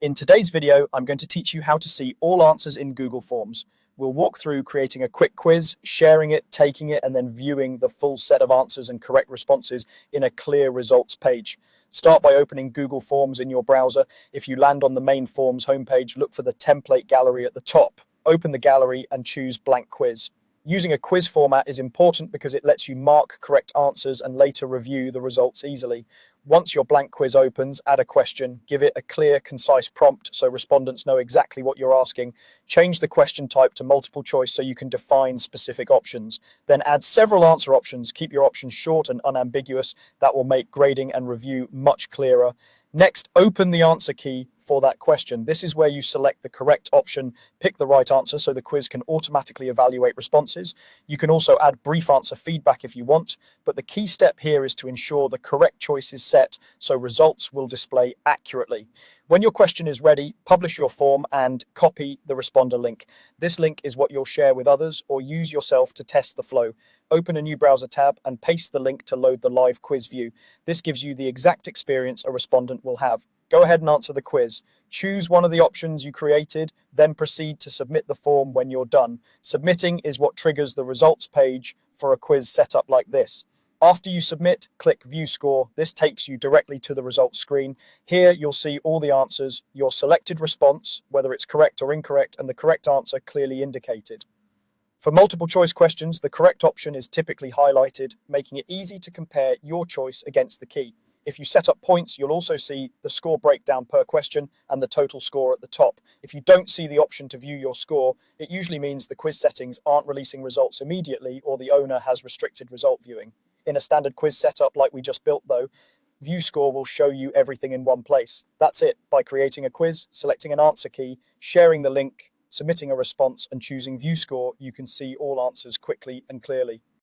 In today's video, I'm going to teach you how to see all answers in Google Forms. We'll walk through creating a quick quiz, sharing it, taking it, and then viewing the full set of answers and correct responses in a clear results page. Start by opening Google Forms in your browser. If you land on the main Forms homepage, look for the template gallery at the top. Open the gallery and choose Blank Quiz. Using a quiz format is important because it lets you mark correct answers and later review the results easily. Once your blank quiz opens, add a question, give it a clear, concise prompt so respondents know exactly what you're asking. Change the question type to multiple choice so you can define specific options. Then add several answer options. Keep your options short and unambiguous. That will make grading and review much clearer. Next, open the answer key for that question. This is where you select the correct option, pick the right answer so the quiz can automatically evaluate responses. You can also add brief answer feedback if you want, but the key step here is to ensure the correct choice is set so results will display accurately. When your question is ready, publish your form and copy the responder link. This link is what you'll share with others or use yourself to test the flow. Open a new browser tab and paste the link to load the live quiz view. This gives you the exact experience a respondent will have. Go ahead and answer the quiz. Choose one of the options you created, then proceed to submit the form when you're done. Submitting is what triggers the results page for a quiz setup like this. After you submit, click View Score. This takes you directly to the results screen. Here you'll see all the answers, your selected response, whether it's correct or incorrect, and the correct answer clearly indicated. For multiple choice questions, the correct option is typically highlighted, making it easy to compare your choice against the key. If you set up points, you'll also see the score breakdown per question and the total score at the top. If you don't see the option to view your score, it usually means the quiz settings aren't releasing results immediately or the owner has restricted result viewing. In a standard quiz setup like we just built though, View Score will show you everything in one place. That's it. By creating a quiz, selecting an answer key, sharing the link, submitting a response and choosing View Score, you can see all answers quickly and clearly.